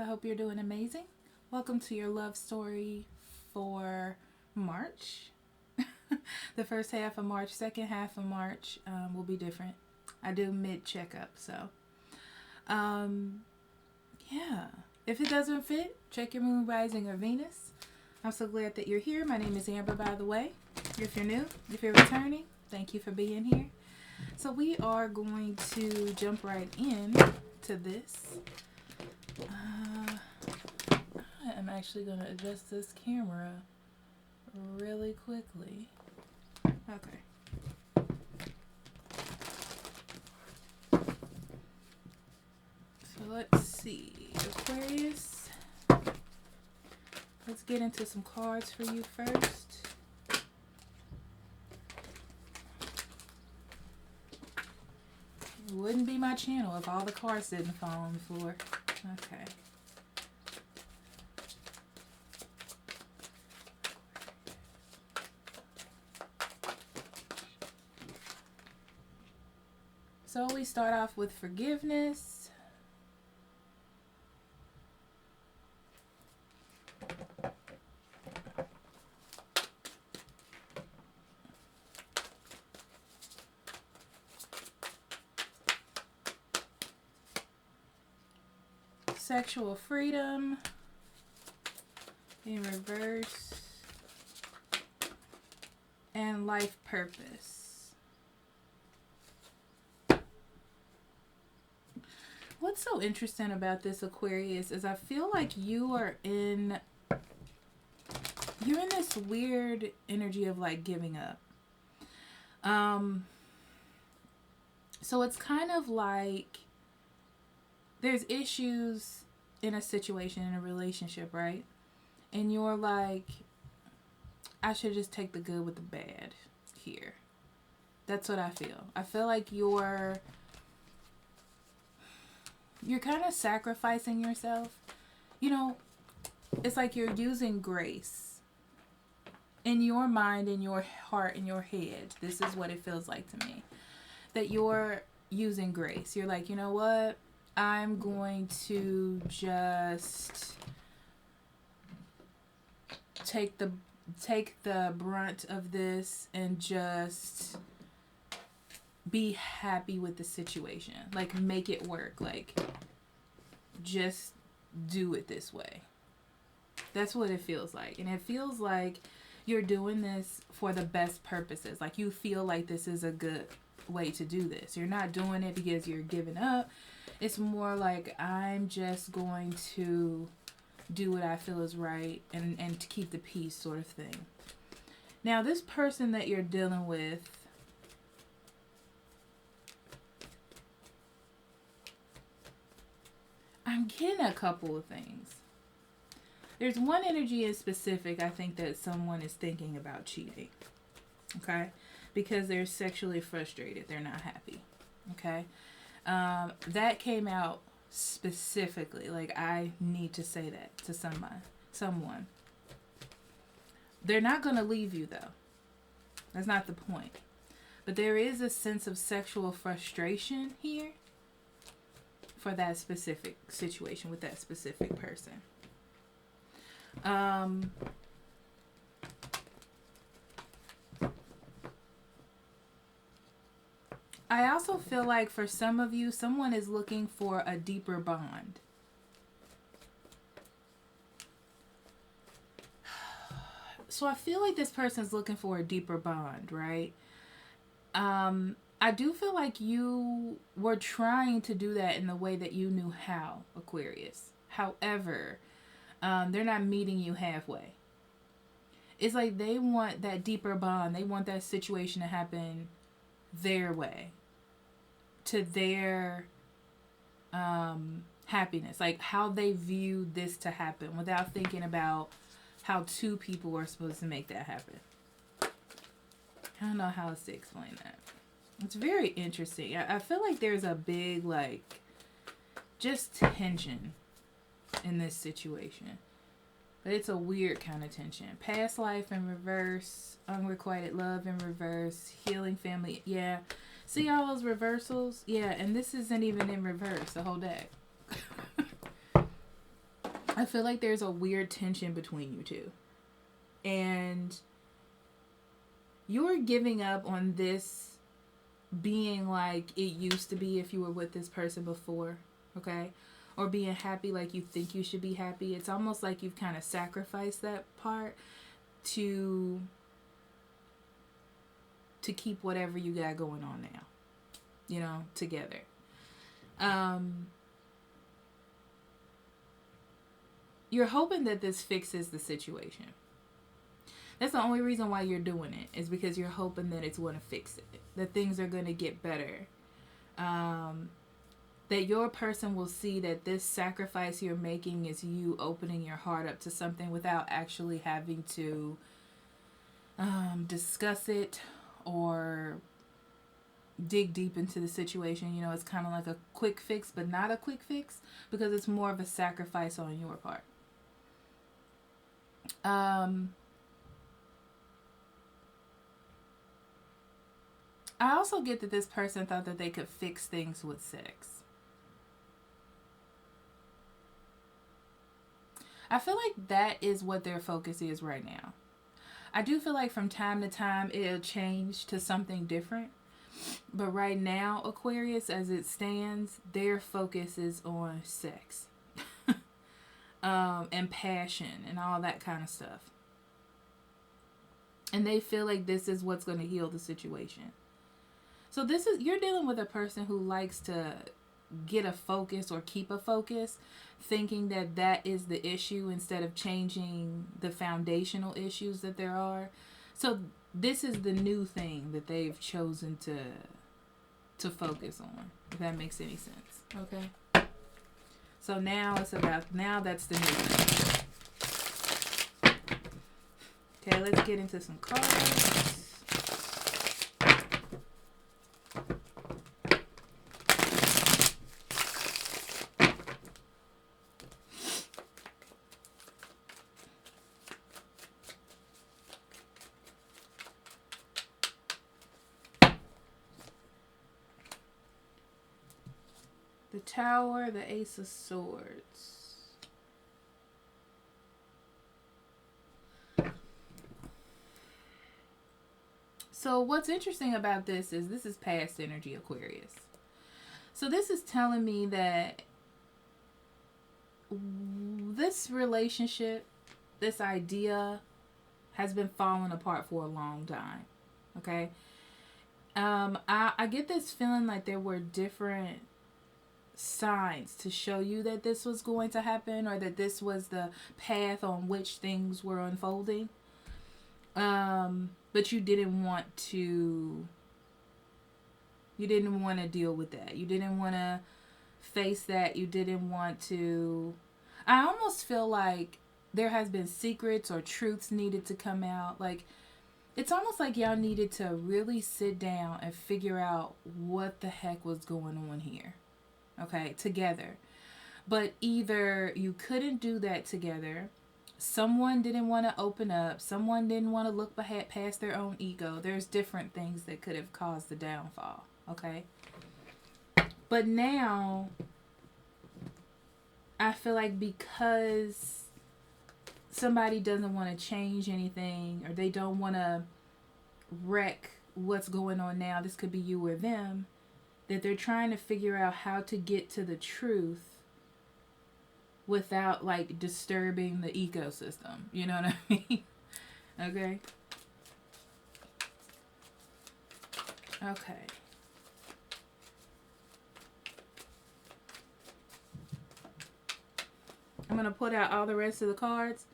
I hope you're doing amazing. Welcome to your love story for March. The first half of March, second half of March will be different. I do mid checkup, so yeah. If it doesn't fit, check your moon, rising, or Venus. I'm so glad that you're here. My name is Amber, by the way. If you're new, if you're returning, thank you for being here. So we are going to jump right in to this. I'm actually going to adjust this camera really quickly. Okay. So let's see. Aquarius. Let's get into some cards for you first. It wouldn't be my channel if all the cards didn't fall on the floor. Okay. So we start off with forgiveness. Sexual freedom in reverse. And life purpose. What's so interesting about this, Aquarius, is I feel like you're in this weird energy of like giving up. So it's kind of like there's issues in a situation, in a relationship, right? And you're like, I should just take the good with the bad here. That's what I feel. I feel like you're kind of sacrificing yourself. You know, it's like you're using grace. In your mind, in your heart, in your head, this is what it feels like to me. That you're using grace. You're like, you know what? I'm going to just take the brunt of this and just be happy with the situation. Like, make it work. Like, just do it this way. That's what it feels like. And it feels like you're doing this for the best purposes. Like, you feel like this is a good way to do this. You're not doing it because you're giving up. It's more like, I'm just going to do what I feel is right and to keep the peace, sort of thing. Now, this person that you're dealing with, I'm getting a couple of things. There's one energy in specific, I think, that someone is thinking about cheating. Okay? Because they're sexually frustrated. They're not happy. Okay? That came out specifically. Like, I need to say that to someone. They're not going to leave you, though. That's not the point. But there is a sense of sexual frustration here for that specific situation with that specific person. I also feel like for some of you, someone is looking for a deeper bond. So I feel like this person's looking for a deeper bond, right? I do feel like you were trying to do that in the way that you knew how, Aquarius. However, they're not meeting you halfway. It's like they want that deeper bond. They want that situation to happen their way. To their happiness. Like how they view this to happen without thinking about how two people are supposed to make that happen. I don't know how else to explain that. It's very interesting. I feel like there's a big, like, just tension in this situation. But it's a weird kind of tension. Past life in reverse. Unrequited love in reverse. Healing family. Yeah. See all those reversals? Yeah, and this isn't even in reverse, the whole deck. I feel like there's a weird tension between you two. And you're giving up on this being like it used to be if you were with this person before, okay? Or being happy like you think you should be happy. It's almost like you've kind of sacrificed that part to keep whatever you got going on now, you know, together. You're hoping that this fixes the situation. That's the only reason why you're doing it, is because you're hoping that it's going to fix it, that things are going to get better, that your person will see that this sacrifice you're making is you opening your heart up to something without actually having to discuss it or dig deep into the situation. You know, it's kind of like a quick fix, but not a quick fix, because it's more of a sacrifice on your part. I also get that this person thought that they could fix things with sex. I feel like that is what their focus is right now. I do feel like from time to time it'll change to something different. But right now, Aquarius, as it stands, their focus is on sex. And passion and all that kind of stuff. And they feel like this is what's going to heal the situation. So you're dealing with a person who likes to get a focus or keep a focus, thinking that that is the issue instead of changing the foundational issues that there are. So this is the new thing that they've chosen to focus on, if that makes any sense. Okay. So now that's the new thing. Okay, let's get into some cards. The Tower, the Ace of Swords. So what's interesting about this is past energy, Aquarius. So this is telling me that this relationship, this idea, has been falling apart for a long time. Okay? I get this feeling like there were different signs to show you that this was going to happen, or that this was the path on which things were unfolding. But you didn't want to deal with that. You didn't want to face that. You didn't want to. I almost feel like there has been secrets or truths needed to come out. Like, it's almost like y'all needed to really sit down and figure out what the heck was going on here. Okay, together. But either you couldn't do that together, someone didn't want to open up, someone didn't want to look past their own ego. There's different things that could have caused the downfall. Okay? But now, I feel like because somebody doesn't want to change anything, or they don't want to wreck what's going on now, this could be you or them, that they're trying to figure out how to get to the truth without, like, disturbing the ecosystem. You know what I mean? Okay? Okay. I'm going to put out all the rest of the cards,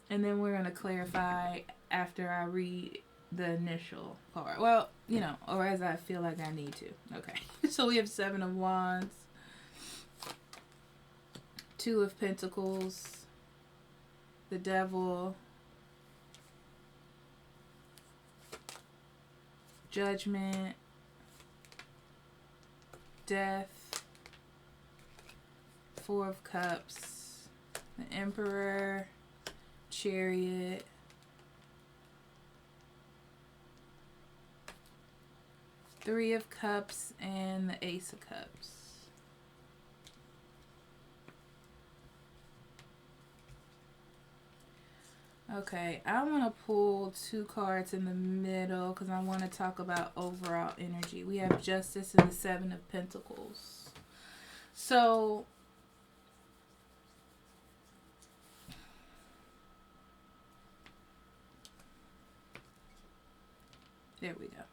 and then we're going to clarify after I read the initial card. Well, you know, or as I feel like I need to. Okay. So we have 7 of Wands, 2 of Pentacles, the Devil, Judgment, Death, 4 of Cups, the Emperor, Chariot, Three of Cups, and the Ace of Cups. Okay, I want to pull 2 cards in the middle because I want to talk about overall energy. We have Justice and the 7 of Pentacles. So, there we go.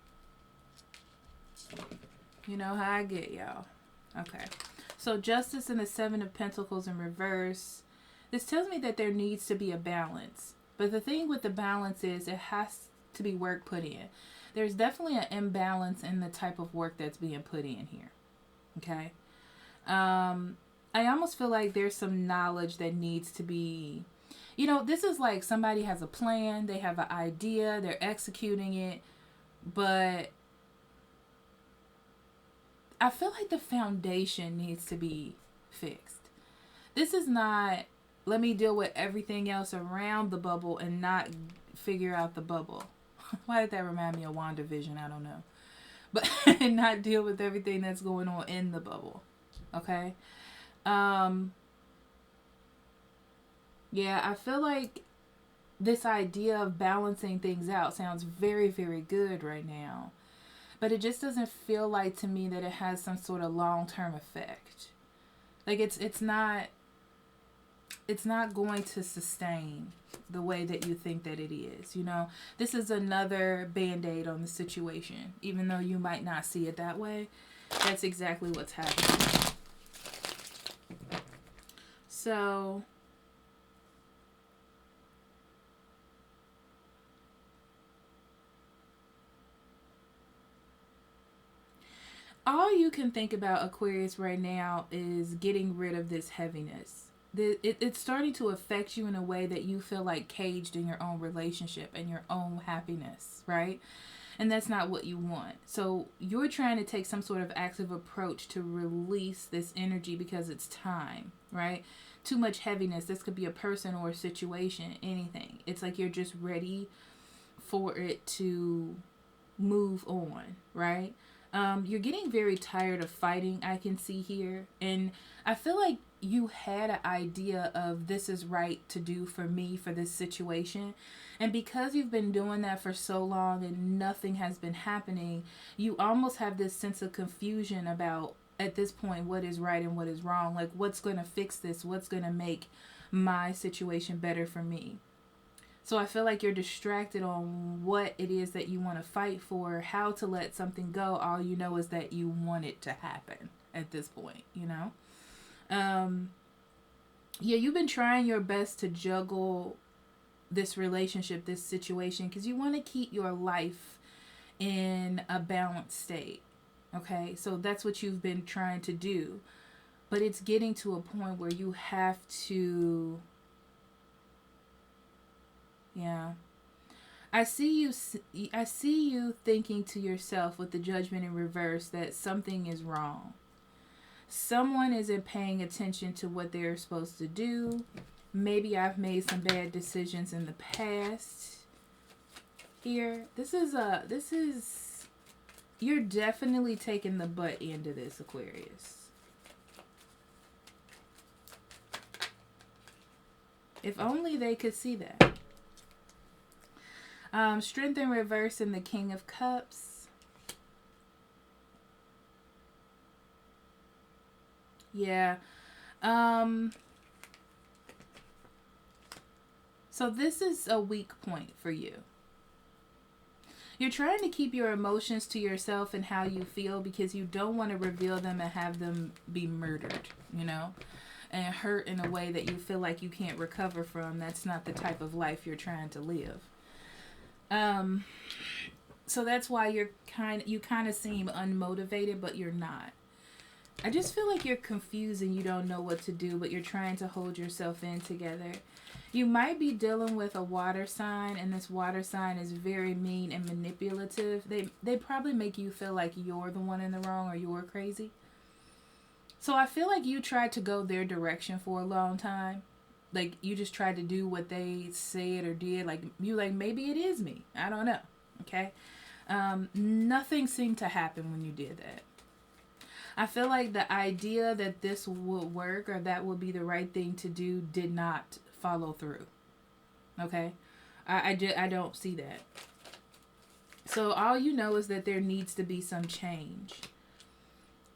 You know how I get, y'all. Okay. So, Justice and the 7 of Pentacles in reverse. This tells me that there needs to be a balance. But the thing with the balance is it has to be work put in. There's definitely an imbalance in the type of work that's being put in here. Okay? I almost feel like there's some knowledge that needs to be... You know, this is like somebody has a plan. They have an idea. They're executing it. But I feel like the foundation needs to be fixed. This is not... Let me deal with everything else around the bubble and not figure out the bubble. Why did that remind me of WandaVision? I don't know. But and not deal with everything that's going on in the bubble. Okay? Yeah, I feel like this idea of balancing things out sounds very, very good right now. But it just doesn't feel like to me that it has some sort of long-term effect. Like it's not going to sustain the way that you think that it is. You know, this is another band-aid on the situation. Even though you might not see it that way, that's exactly what's happening. So, all you can think about, Aquarius, right now is getting rid of this heaviness. It's starting to affect you in a way that you feel like caged in your own relationship and your own happiness, right? And that's not what you want. So you're trying to take some sort of active approach to release this energy because it's time, right? Too much heaviness. This could be a person or a situation, anything. It's like you're just ready for it to move on, right? You're getting very tired of fighting, I can see here. And I feel like you had an idea of this is right to do for me for this situation. And because you've been doing that for so long and nothing has been happening, you almost have this sense of confusion about, at this point, what is right and what is wrong. Like, what's going to fix this? What's going to make my situation better for me? So I feel like you're distracted on what it is that you want to fight for, how to let something go. All you know is that you want it to happen at this point, you know? Yeah, you've been trying your best to juggle this relationship, this situation, because you want to keep your life in a balanced state. Okay, so that's what you've been trying to do. But it's getting to a point where you have to... Yeah. I see you thinking to yourself with the Judgment in reverse that something is wrong. Someone isn't paying attention to what they're supposed to do. Maybe I've made some bad decisions in the past. Here, you're definitely taking the butt end of this, Aquarius. If only they could see that. Strength in reverse and the King of Cups. Yeah. So this is a weak point for you. You're trying to keep your emotions to yourself and how you feel because you don't want to reveal them and have them be murdered, you know, and hurt in a way that you feel like you can't recover from. That's not the type of life you're trying to live. So that's why you kind of seem unmotivated, but you're not. I just feel like you're confused and you don't know what to do, but you're trying to hold yourself in together. You might be dealing with a water sign, and this water sign is very mean and manipulative. They probably make you feel like you're the one in the wrong or you're crazy. So I feel like you tried to go their direction for a long time. Like, you just tried to do what they said or did. Like, maybe it is me. I don't know. Okay? Nothing seemed to happen when you did that. I feel like the idea that this would work or that would be the right thing to do did not follow through. Okay? I don't see that. So all you know is that there needs to be some change.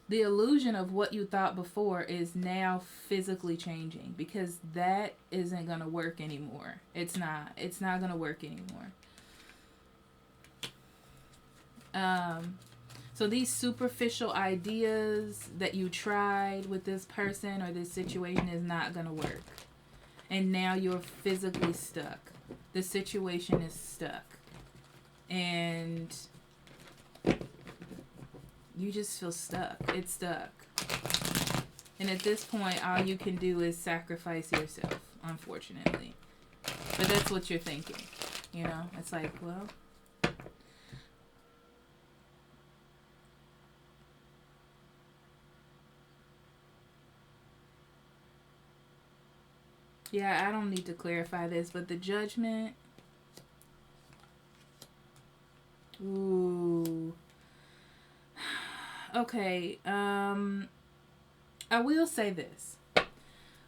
The illusion of what you thought before is now physically changing, because that isn't going to work anymore. It's not going to work anymore. So these superficial ideas that you tried with this person or this situation is not going to work. And now you're physically stuck. The situation is stuck. And you just feel stuck. It's stuck. And at this point, all you can do is sacrifice yourself, unfortunately. But that's what you're thinking. You know? It's like, well... yeah, I don't need to clarify this, but the Judgment... ooh... okay, I will say this.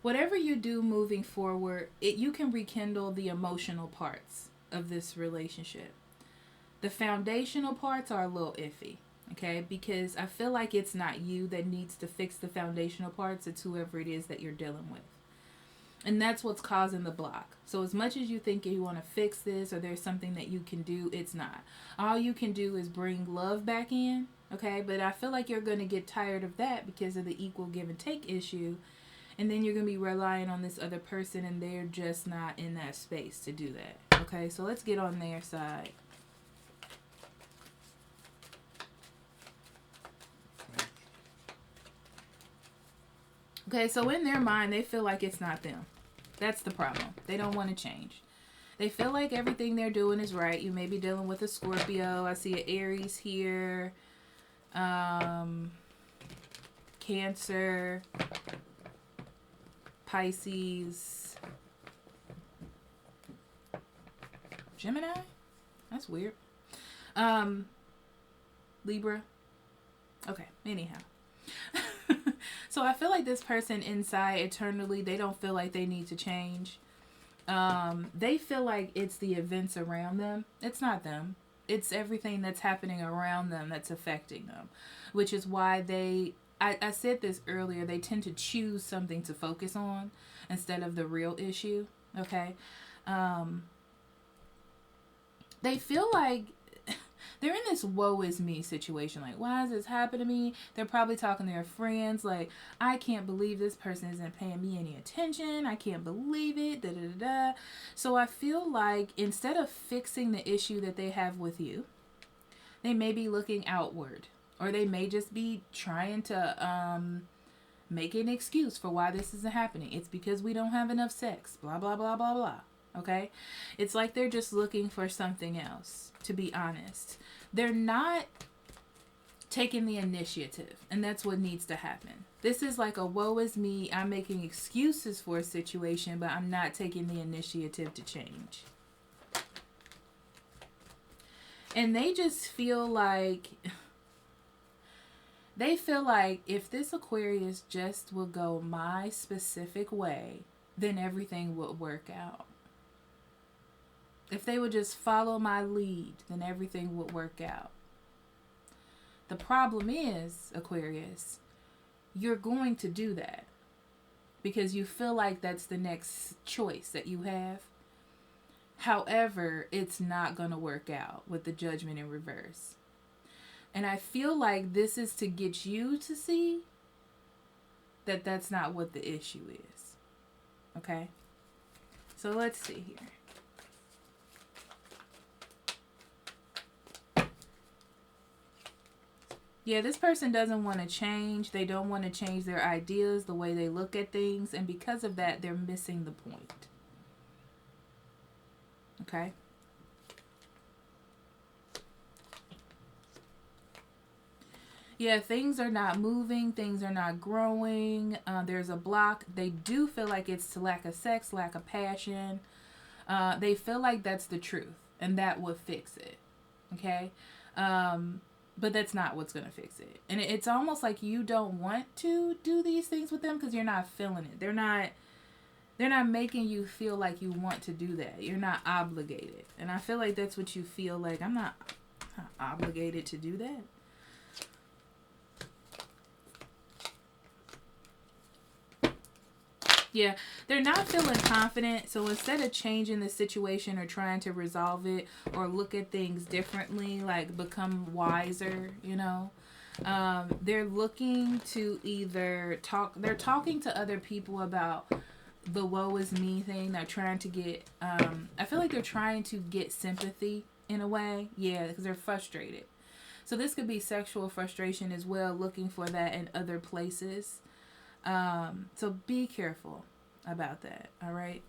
Whatever you do moving forward, you can rekindle the emotional parts of this relationship. The foundational parts are a little iffy, okay? Because I feel like it's not you that needs to fix the foundational parts. It's whoever it is that you're dealing with. And that's what's causing the block. So as much as you think you want to fix this or there's something that you can do, it's not. All you can do is bring love back in, okay? But I feel like you're going to get tired of that because of the equal give and take issue. And then you're going to be relying on this other person and they're just not in that space to do that, okay? So let's get on their side. Okay, so in their mind, they feel like it's not them. That's the problem. They don't want to change. They feel like everything they're doing is right. You may be dealing with a Scorpio. I see an Aries here. Cancer. Pisces. Gemini? That's weird. Libra. Okay, anyhow. So I feel like this person inside eternally, they don't feel like they need to change. They feel like it's the events around them. It's not them. It's everything that's happening around them that's affecting them. Which is why I said this earlier, they tend to choose something to focus on instead of the real issue. Okay? They feel like they're in this woe is me situation. Like, why is this happening to me? They're probably talking to their friends. Like, I can't believe this person isn't paying me any attention. I can't believe it. Da, da, da, da. So I feel like instead of fixing the issue that they have with you, they may be looking outward. Or they may just be trying to make an excuse for why this isn't happening. It's because we don't have enough sex. Blah, blah, blah, blah, blah. Okay? It's like they're just looking for something else, to be honest. They're not taking the initiative, and that's what needs to happen. This is like a woe is me. I'm making excuses for a situation, but I'm not taking the initiative to change. And they just feel like... they feel like if this Aquarius just will go my specific way, then everything would work out. If they would just follow my lead, then everything would work out. The problem is, Aquarius, you're going to do that because you feel like that's the next choice that you have. However, it's not going to work out with the Judgment in reverse. And I feel like this is to get you to see that that's not what the issue is. Okay? So let's see here. Yeah, this person doesn't want to change. They don't want to change their ideas, the way they look at things. And because of that, they're missing the point. Okay? Yeah, things are not moving. Things are not growing. There's a block. They do feel like it's to lack of sex, lack of passion. They feel like that's the truth. And that would fix it. Okay? But that's not what's going to fix it. And it's almost like you don't want to do these things with them because you're not feeling it. They're not They're not making you feel like you want to do that. You're not obligated. And I feel like that's what you feel like. I'm not obligated to do that. Yeah, they're not feeling confident. So instead of changing the situation or trying to resolve it or look at things differently, like become wiser, you know, they're looking to either they're talking to other people about the woe is me thing. They're trying to get, I feel like they're trying to get sympathy in a way. Yeah, because they're frustrated. So this could be sexual frustration as well, looking for that in other places. So be careful about that, all right?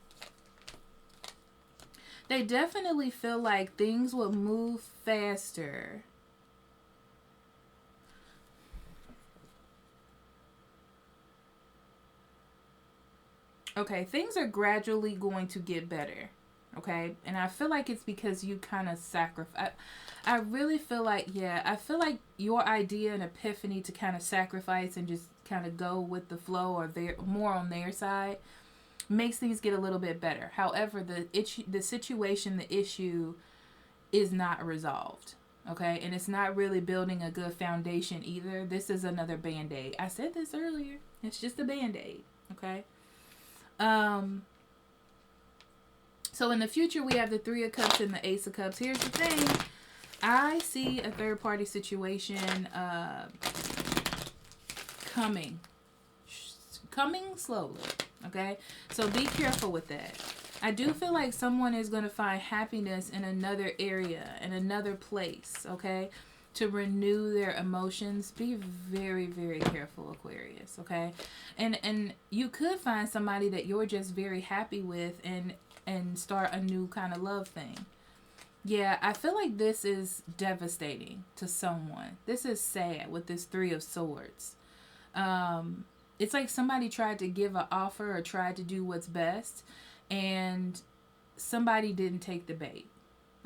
They definitely feel like things will move faster. Okay, things are gradually going to get better, okay? And I feel like it's because you kind of sacrifice. I really feel like, yeah, I feel like your idea and epiphany to kind of sacrifice and just kind of go with the flow or more on their side makes things get a little bit better. However, the situation, the issue is not resolved, okay? And it's not really building a good foundation either. This is another Band-Aid. I said this earlier. It's just a Band-Aid, okay? So in the future, we have the Three of Cups and the Ace of Cups. Here's the thing. I see a third-party situation coming slowly, okay? So be careful with that. I do feel like someone is going to find happiness in another area, in another place, okay? To renew their emotions. Be very, very careful, Aquarius, okay? And you could find somebody that you're just very happy with and start a new kind of love thing. Yeah, I feel like this is devastating to someone. This is sad with this Three of Swords. It's like somebody tried to give an offer or tried to do what's best, and somebody didn't take the bait,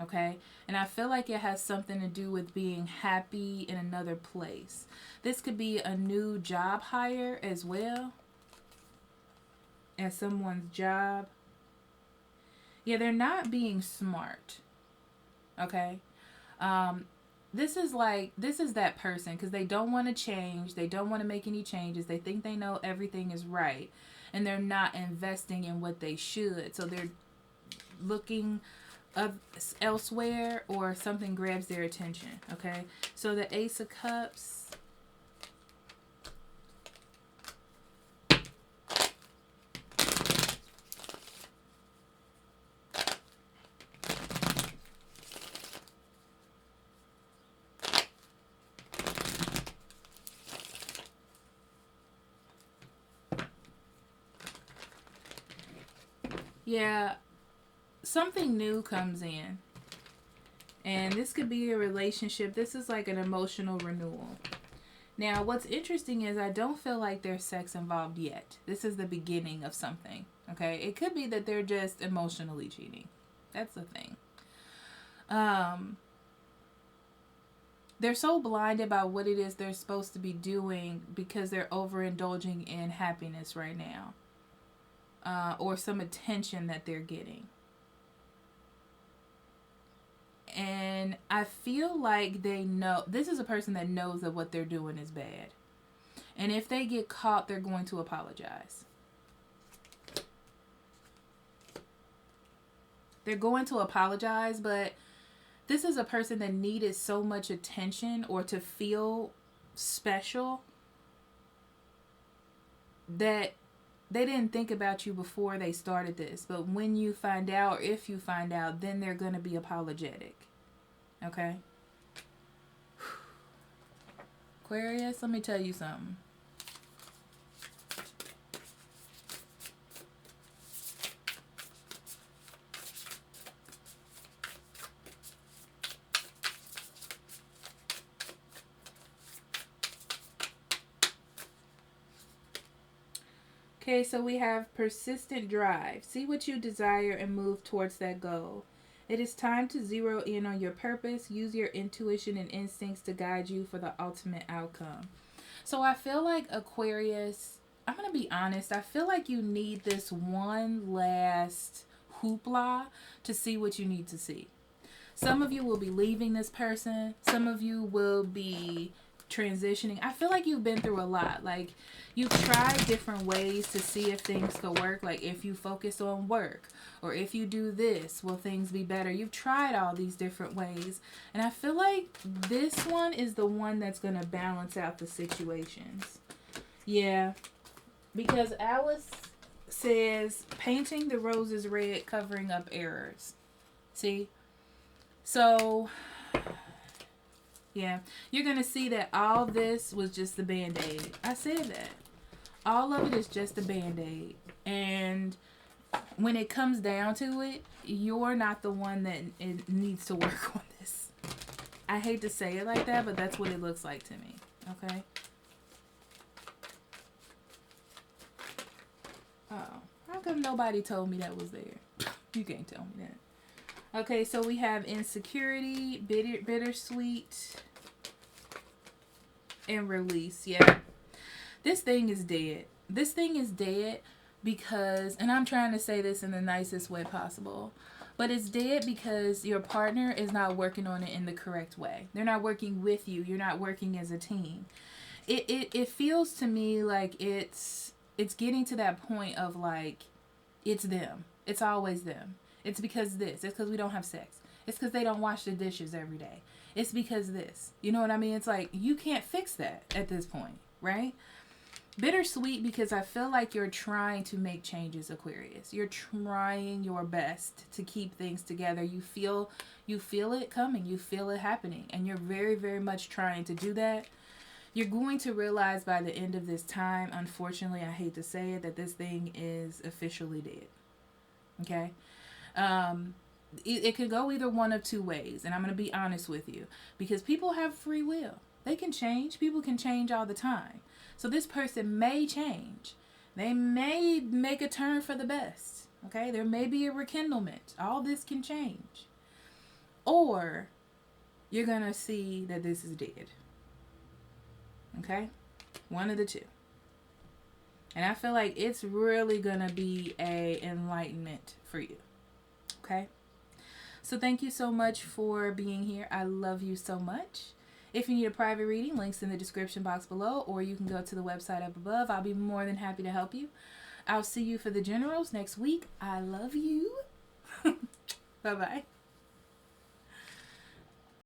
okay? And I feel like it has something to do with being happy in another place. This could be a new job hire as well, as someone's job. Yeah, they're not being smart, okay? This is that person because they don't want to change. They don't want to make any changes. They think they know everything is right, and they're not investing in what they should. So they're looking elsewhere, or something grabs their attention, okay? So the Ace of Cups. Yeah, something new comes in. And this could be a relationship. This is like an emotional renewal. Now, what's interesting is I don't feel like there's sex involved yet. This is the beginning of something, okay? It could be that they're just emotionally cheating. That's the thing. They're so blinded by what it is they're supposed to be doing because they're overindulging in happiness right now. Or some attention that they're getting. And I feel like they know, this is a person that knows that what they're doing is bad. And if they get caught, they're going to apologize. They're going to apologize, but this is a person that needed so much attention or to feel special that they didn't think about you before they started this. But when you find out, or if you find out, then they're going to be apologetic. Okay? Aquarius, let me tell you something. Okay, so we have persistent drive. See what you desire and move towards that goal. It is time to zero in on your purpose. Use your intuition and instincts to guide you for the ultimate outcome. So I feel like Aquarius, I'm going to be honest. I feel like you need this one last hoopla to see what you need to see. Some of you will be leaving this person. Some of you will be transitioning. I feel like you've been through a lot. Like, you've tried different ways to see if things could work. Like, if you focus on work or if you do this, will things be better? You've tried all these different ways. And I feel like this one is the one that's going to balance out the situations. Yeah. Because Alice says, painting the roses red, covering up errors. See? So, yeah. You're going to see that all this was just the Band-Aid. I said that. All of it is just a Band-Aid. And when it comes down to it, you're not the one that it needs to work on this. I hate to say it like that, but that's what it looks like to me. Okay? Oh, how come nobody told me that was there? You can't tell me that. Okay, so we have insecurity, bittersweet, and release. Yeah. This thing is dead. This thing is dead because, and I'm trying to say this in the nicest way possible, but it's dead because your partner is not working on it in the correct way. They're not working with you. You're not working as a team. It feels to me like it's getting to that point of like, it's them. It's always them. It's because this. It's because we don't have sex. It's because they don't wash the dishes every day. It's because this. You know what I mean? It's like, you can't fix that at this point, right? Bittersweet because I feel like you're trying to make changes, Aquarius. You're trying your best to keep things together. You feel it coming. You feel it happening. And you're very, very much trying to do that. You're going to realize by the end of this time, unfortunately, I hate to say it, that this thing is officially dead. Okay? It could go either one of two ways, and I'm going to be honest with you, because people have free will. They can change. People can change all the time. So this person may change. They may make a turn for the best. Okay? There may be a rekindlement. All this can change. Or you're going to see that this is dead. Okay? One of the two. And I feel like it's really going to be a enlightenment for you. Okay? So thank you so much for being here. I love you so much. If you need a private reading, links in the description box below, or you can go to the website up above. I'll be more than happy to help you. I'll see you for the generals next week. I love you. Bye-bye.